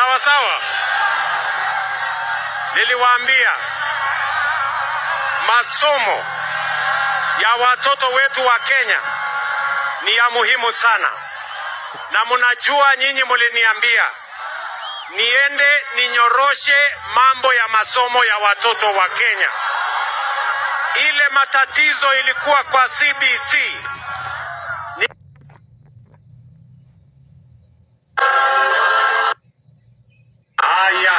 Sawa sawa. Niliwaambia masomo ya watoto wetu wa Kenya ni ya muhimu sana. Na mnajua nyinyi muliniambia niende ninyoroshe mambo ya masomo ya watoto wa Kenya. Ile matatizo ilikuwa kwa CBC. Aya.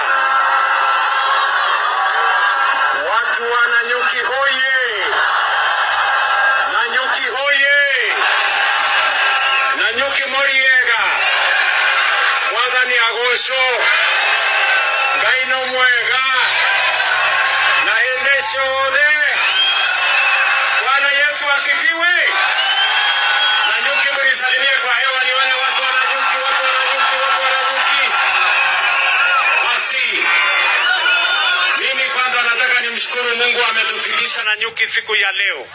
Watu wa Nanyuki hoye. Nanyuki hoye. Nanyuki moriega. Mwathani agocwo. Ngai no mwega. Na hĩndĩ ciothe. Bwana Yesu asifiwe. Nanyuki mlisalimie kwa hewa, nione watu wa Nanyuki, watu wa Nanyuki, watu wa Nanyuki. Basi mimi kwanza nataka nimshukuru Mungu ametufikisha Nanyuki siku ya leo.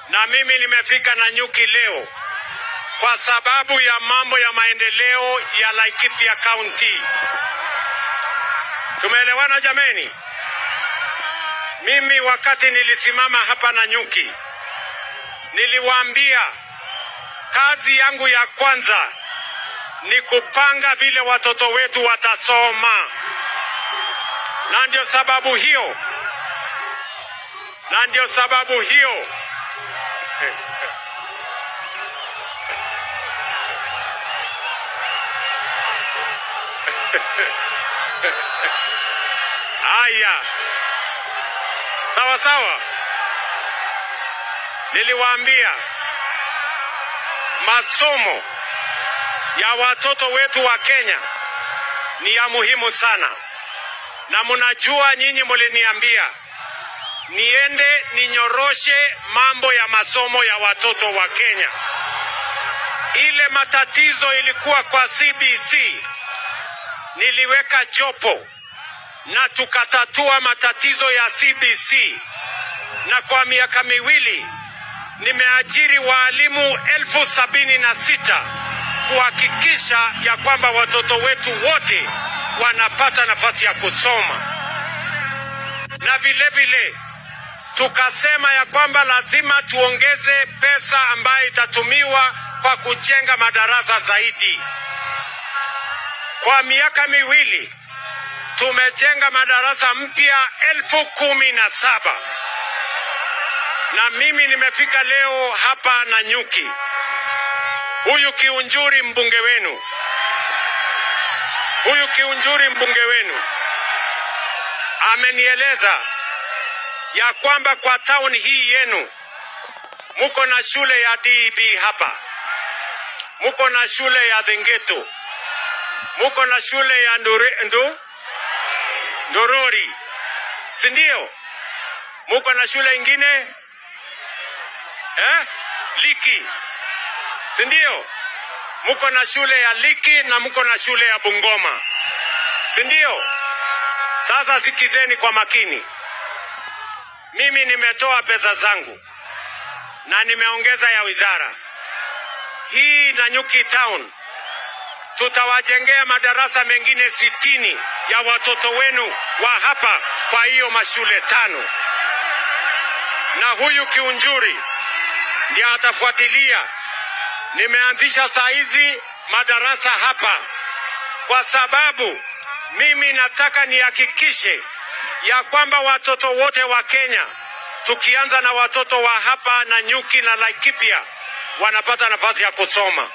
Na mimi nimefika Nanyuki leo kwa sababu ya mambo ya maendeleo ya Laikipia County. Tumeelewana jameni? Mimi wakati nilisimama hapa Nanyuki, niliwaambia kazi yangu ya kwanza ni kupanga vile watoto wetu watasoma. Na ndio sababu hiyo Aya. Sawa sawa. Niliwaambia masomo ya watoto wetu wa Kenya ni ya muhimu sana. Na mnajua nyinyi muliniambia niende ninyoroshe mambo ya masomo ya watoto wa Kenya. Ile matatizo ilikuwa kwa CBC. Niliweka jopo na tukatatua matatizo ya CBC. Na kwa miaka miwili nimeajiri walimu 76,000 kuhakikisha ya kwamba watoto wetu wote wanapata nafasi ya kusoma. Na vile vile tukasema ya kwamba lazima tuongeze pesa ambayo itatumiwa kwa kujenga madarasa zaidi. Kwa miaka miwili tumejenga madarasa mpya 17,000. Na mimi nimefika leo hapa Nanyuki. Huyu Kiunjuri mbunge wenu amenieleza ya kwamba kwa town hii yenu muko na shule ya DB hapa, muko na shule ya Dhengeto, muko na shule ya Ndorori, si ndio? Muko na shule ingine Liki, si ndio? Muko na shule ya Liki na muko na shule ya Bungoma, si ndio? Sasa sikizeni kwa makini. Mimi nimetoa pesa zangu na nimeongeza ya wizara hii. Nanyuki town tutawajengea madarasa mengine 60 ya watoto wenu wa hapa kwa hiyo mashule 5. Na huyu Kiunjuri ndiye atafuatilia. Nimeanzisha saa hizi madarasa hapa kwa sababu mimi nataka nihakikishe ya kwamba watoto wote wa Kenya, tukianza na watoto wa hapa Nanyuki na Laikipia, wanapata nafasi ya kusoma.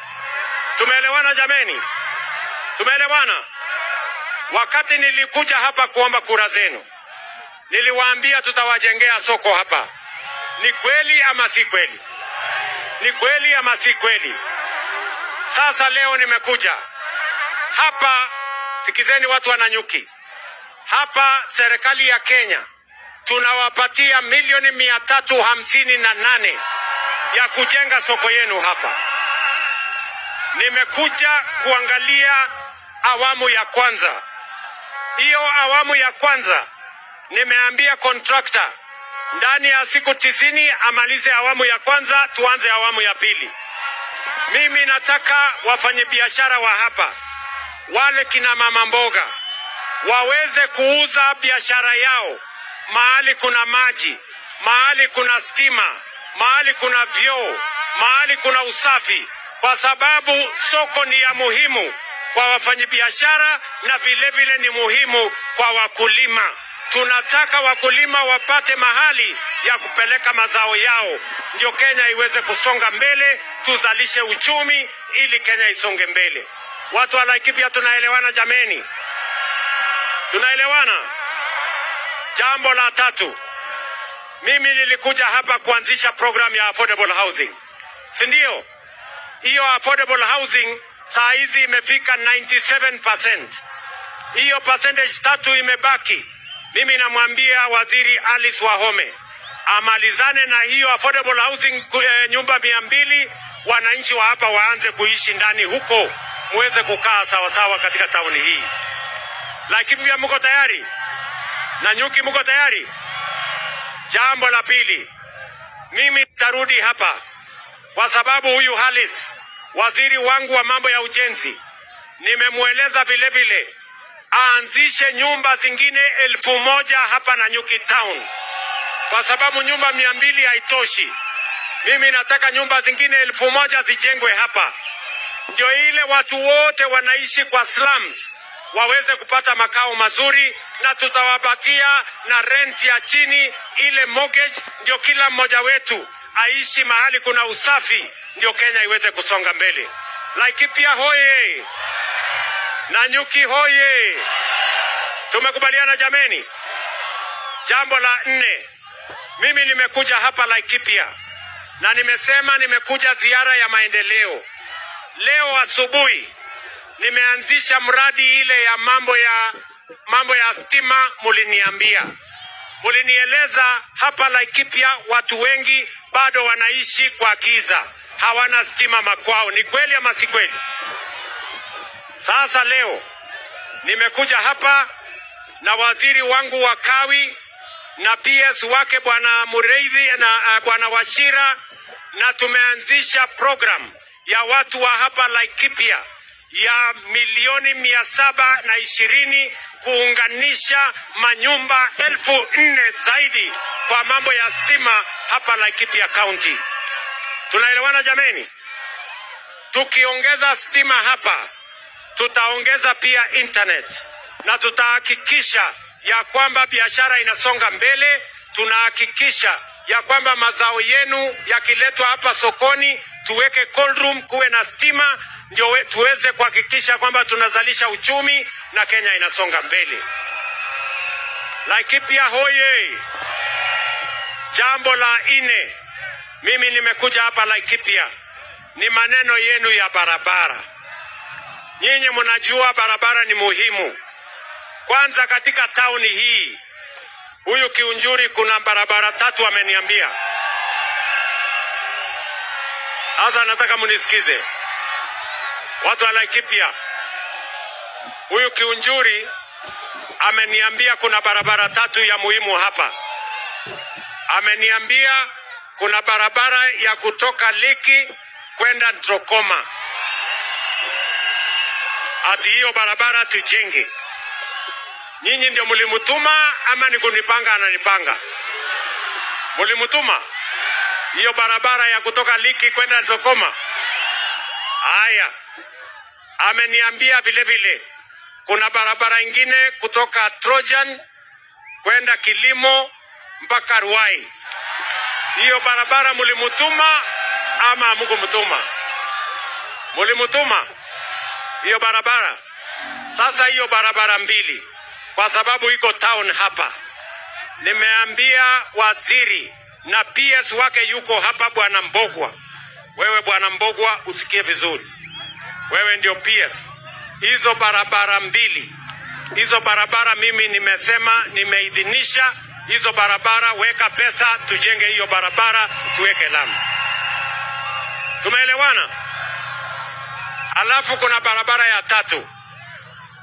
Tumeelewana jameni? Tumeelewana? Wakati nilikuja hapa kuomba kura zenu, niliwaambia tutawajengea soko hapa. Ni kweli ama si kweli? Ni kweli ama si kweli? Sasa leo nimekuja hapa, sikizeni watu wa Nanyuki. Hapa serikali ya Kenya tunawapatia milioni 358 ya kujenga soko yenu hapa. Nimekuja kuangalia awamu ya kwanza. Hiyo awamu ya kwanza nimeambia contractor ndani ya siku 90 amalize awamu ya kwanza, tuanze awamu ya pili. Mimi nataka wafanyabiashara wa hapa wale kina mama mboga waweze kuuza biashara yao mahali kuna maji, mahali kuna stima, mahali kuna vyoo, mahali kuna usafi, kwa sababu soko ni ya muhimu kwa wafanyabiashara na vile vile ni muhimu kwa wakulima. Tunataka wakulima wapate mahali ya kupeleka mazao yao, ndio Kenya iweze kusonga mbele, tuzalishe uchumi ili Kenya isonge mbele. Watu wa Laikipia tunaelewana jameni? Tunaelewana? Jambo la tatu, mimi nilikuja hapa kuanzisha program ya affordable housing. Si ndio? Hiyo affordable housing saa hizi imefika 97%. Hiyo percentage tatu imebaki. Mimi namwambia Waziri Alice Wahome amalizane na hiyo affordable housing, nyumba 200, wananchi wa hapa waanze kuishi ndani huko, muweze kukaa sawa sawa katika tauni hii. Laikipia mko tayari? Na Nyuki mko tayari? Jambo la pili, mimi nitarudi hapa kwa sababu huyu Halis, waziri wangu wa mambo ya ujenzi, nimemueleza vile vile aanzishe nyumba zingine 1000 hapa na Nyuki town, kwa sababu nyumba 200 haitoshi. Mimi nataka nyumba zingine 1000 zijengwe hapa, ndio ile watu wote wanaishi kwa slums waweze kupata makao mazuri, na tutawapatia na rent ya chini, ile mortgage, ndio kila mmoja wetu aishi mahali kuna usafi, ndio Kenya iweze kusonga mbele. Laikipia hoye! Na Nyuki hoye! Tumekubaliana jameni? Jambo la 4, mimi nimekuja hapa Laikipia na nimesema nimekuja ziara ya maendeleo. Leo asubuhi nimeanzisha mradi ile ya mambo ya stima. Mulinieleza hapa Laikipia watu wengi bado wanaishi kwa giza, hawana stima makwao. Ni kweli ama si kweli? Sasa leo nimekuja hapa na waziri wangu wa kawi na PS wake Bwana Mureithi na Bwana Wachira, na tumeanzisha program ya watu wa hapa Laikipia ya milioni 720 kuunganisha manyumba 4,000 zaidi kwa mambo ya stima hapa Laikipia County. Tunaelewana jameni? Tukiongeza stima hapa, tutaongeza pia internet, na tutahakikisha ya kwamba biashara inasonga mbele. Tunahakikisha ya kwamba mazao yenu yakiletwa hapa sokoni, tuweke cold room, kuwe na stima, ndio tuweze kuhakikisha kwamba tunazalisha uchumi na Kenya inasonga mbele. Laikipia hoye! Jambo la 4, mimi nimekuja hapa Laikipia ni maneno yenu ya barabara. Nyinyi mnajua barabara ni muhimu. Kwanza katika tauni hii, huyu Kiunjuri kuna barabara 3 ameniambia. Sasa nataka munisikize watu wa Laikipia. Huyu Kiunjuri ameniambia kuna barabara 3 ya muhimu hapa. Ameniambia kuna barabara ya kutoka Liki kwenda Ntrokoma. Ati hiyo barabara tujenge. Nyinyi ndio mulimutuma ama ni kunipanga ananipanga? Mulimutuma hiyo barabara ya kutoka Liki kwenda Ntrokoma. Haya, ameniambia vile vile kuna barabara ingine kutoka Trojan kwenda Kilimo mpaka Ruai. Hiyo barabara mulimutuma ama hamkumutuma? Mulimutuma hiyo barabara. Sasa hiyo barabara 2, kwa sababu iko town hapa, nimeambia waziri na PS wake yuko hapa Bwana Mbogwa. Wewe Bwana Mbogwa usikie vizuri, wewe ndio PS. Hizo barabara 2, hizo barabara mimi nimesema nimeidhinisha hizo barabara, weka pesa tujenge hiyo barabara, tuweke lami. Tumeelewana? Alafu kuna barabara ya 3.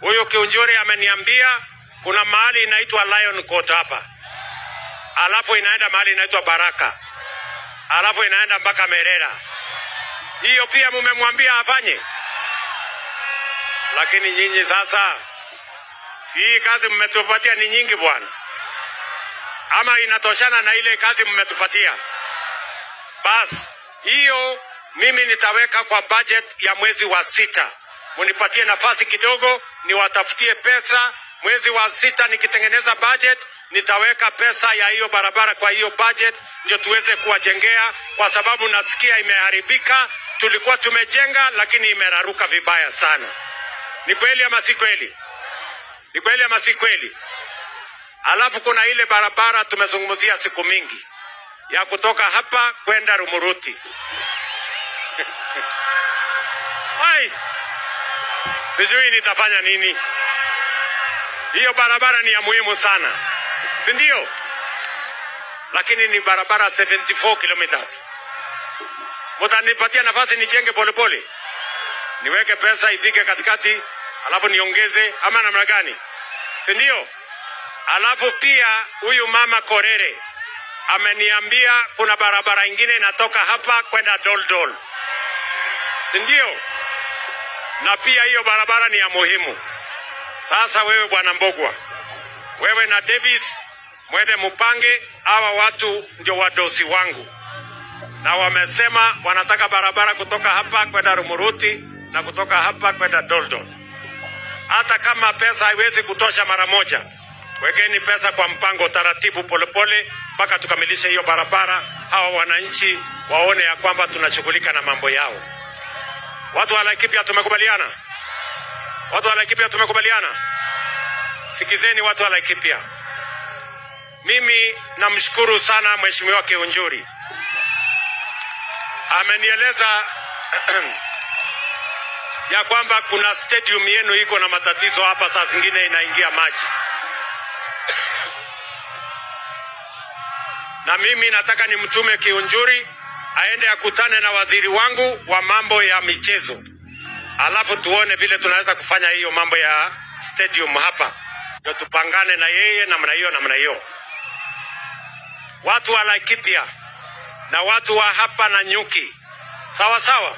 Huyo Kiunjuri ameniambia kuna mahali inaitwa Lion Court hapa. Alafu inaenda mahali inaitwa Baraka. Alafu inaenda mpaka Merera. Hiyo pia mumemwambia afanye? Lakini nyinyi sasa, si kazi mmetupatia ni nyingi bwana, ama inatoshana na ile kazi mmetupatia? Basi hiyo mimi nitaweka kwa budget ya mwezi wa 6. Munipatie nafasi kidogo niwatafutie pesa. Mwezi wa 6 nikitengeneza budget nitaweka pesa ya hiyo barabara kwa hiyo budget, ndio tuweze kuwajengea, kwa sababu nasikia imeharibika. Tulikuwa tumejenga lakini imeraruka vibaya sana. Ni kweli ama si kweli? Ni kweli ama si kweli? Alafu kuna ile barabara tumezungumzia siku mingi ya kutoka hapa kwenda Rumuruti. Ai, sijui nitafanya nini. Hiyo barabara ni ya muhimu sana, si ndio? Lakini ni barabara 74 kilometers. Mutanipatia nafasi nijenge polepole, niweke pesa ifike katikati, alafu niongeze, ama namna gani? Si ndio? Alafu pia huyu mama Korere ameniambia kuna barabara ingine inatoka hapa kwenda Doldol, si ndio? Na pia hiyo barabara ni ya muhimu. Sasa wewe bwana Mbogwa, wewe na Davis mwende mupange. Hawa watu ndio wadosi wangu, na wamesema wanataka barabara kutoka hapa kwenda Rumuruti na kutoka hapa kwenda Doldol. Hata kama pesa haiwezi kutosha mara moja, wekeni pesa kwa mpango, taratibu, polepole, mpaka tukamilishe hiyo barabara. Hawa wananchi waone ya kwamba tunashughulika na mambo yao. Watu wa Laikipia tumekubaliana? Watu wa Laikipia tumekubaliana? Sikizeni watu wa Laikipia, mimi namshukuru sana Mheshimiwa Kiunjuri. Amenieleza ya kwamba kuna stadium yenu iko na matatizo hapa, saa zingine inaingia maji. Na mimi nataka nimtume Kiunjuri aende akutane na waziri wangu wa mambo ya michezo, alafu tuone vile tunaweza kufanya hiyo mambo ya stadium hapa, ndio tupangane na yeye namna hiyo. Watu wa Laikipia na watu wa hapa na Nyuki, sawa sawa,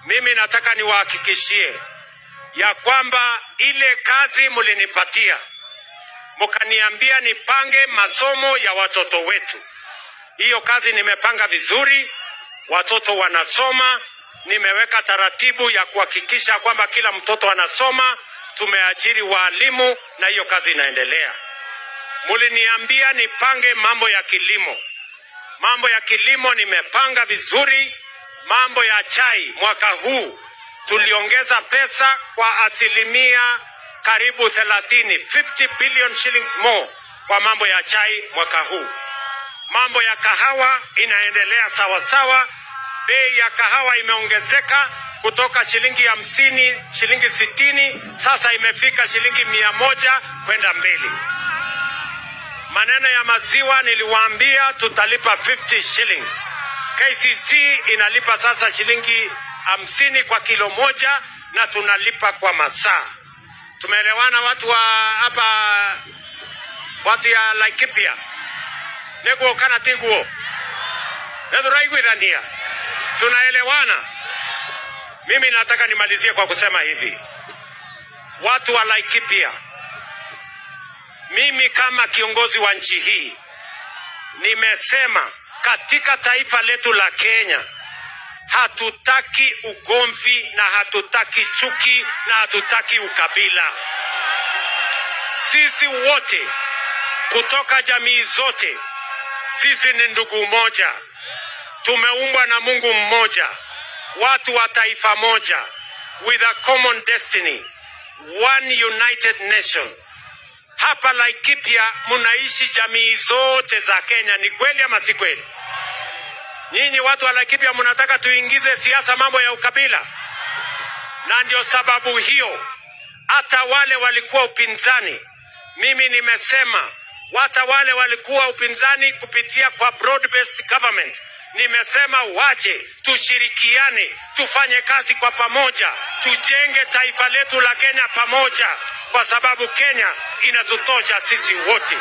mimi nataka niwahakikishie ya kwamba ile kazi mulinipatia, mukaniambia nipange masomo ya watoto wetu, hiyo kazi nimepanga vizuri. Watoto wanasoma, nimeweka taratibu ya kuhakikisha kwamba kila mtoto anasoma. Tumeajiri walimu na hiyo kazi inaendelea. Muliniambia nipange mambo ya kilimo. Mambo ya kilimo nimepanga vizuri. Mambo ya chai, mwaka huu tuliongeza pesa kwa asilimia karibu 30, 50 billion shillings more kwa mambo ya chai mwaka huu. Mambo ya kahawa inaendelea sawa sawa. Bei ya kahawa imeongezeka kutoka shilingi 50, shilingi 60, sasa imefika shilingi 100 kwenda mbele. Maneno ya maziwa niliwaambia tutalipa 50 shillings. KCC inalipa sasa shilingi 50 kwa kilo moja, na tunalipa kwa masaa. Tumeelewana watu wa hapa, watu ya Laikipia? Nego kana tiguo. Ndio raiguithania. Tunaelewana? Mimi nataka nimalizie kwa kusema hivi. Watu wa Laikipia, mimi kama kiongozi wa nchi hii nimesema katika taifa letu la Kenya hatutaki ugomvi na hatutaki chuki na hatutaki ukabila. Sisi wote kutoka jamii zote, sisi ni ndugu moja. Tumeumbwa na Mungu mmoja, watu wa taifa moja, with a common destiny, one united nation. Hapa Laikipia munaishi jamii zote za Kenya. Ni kweli ama si kweli? Nyinyi watu wa Laikipia mnataka tuingize siasa mambo ya ukabila, na ndio sababu hiyo hata wale walikuwa upinzani, mimi nimesema hata wale walikuwa upinzani kupitia kwa broad based government, nimesema waje tushirikiane, tufanye kazi kwa pamoja, tujenge taifa letu la Kenya pamoja, kwa sababu Kenya inatutosha sisi wote.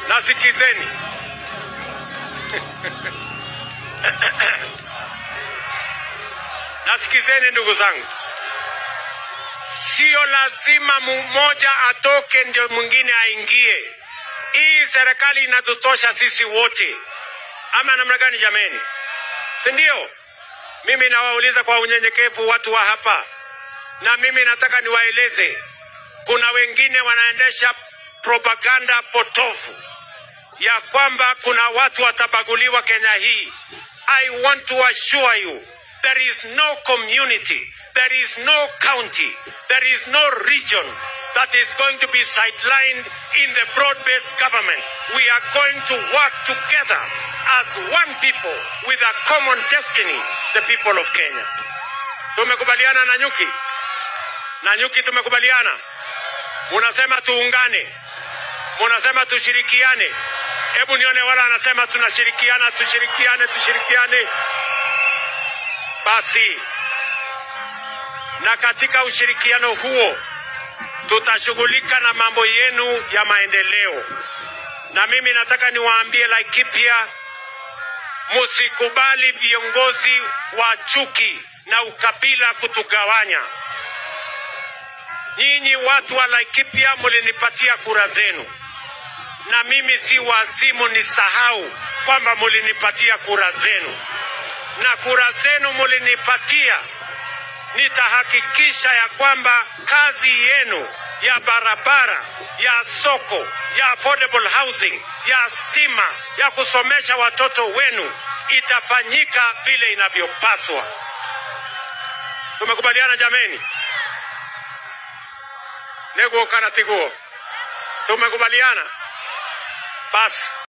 Nasikizeni. Nasikizeni ndugu zangu, sio lazima mmoja atoke ndio mwingine aingie. Hii serikali inatutosha sisi wote, ama namna gani jameni? Si ndio? Mimi nawauliza kwa unyenyekevu watu wa hapa, na mimi nataka niwaeleze, kuna wengine wanaendesha propaganda potofu ya kwamba kuna watu watabaguliwa Kenya hii. I want to assure you, there is no community, there is no county, there is no region that is going to be sidelined in the broad-based government. We are going to work together as one people with a common destiny, the people of Kenya. Tumekubaliana na Nyuki? Na Nyuki tumekubaliana? Munasema tuungane, munasema tushirikiane. Hebu nione wala anasema tunashirikiana, tushirikiane. Basi, na katika ushirikiano huo tutashughulika na mambo yenu ya maendeleo. Na mimi nataka niwaambie Laikipia, musikubali viongozi wa chuki na ukabila kutugawanya. Nyinyi watu wa Laikipia mulinipatia kura zenu, na mimi si wazimu nisahau kwamba mulinipatia kura zenu, na kura zenu mulinipatia. Nitahakikisha ya kwamba kazi yenu ya barabara, ya soko, ya affordable housing, ya stima, ya kusomesha watoto wenu itafanyika vile inavyopaswa. Tumekubaliana jameni? Nego kana tiguo. Tumekubaliana? Basi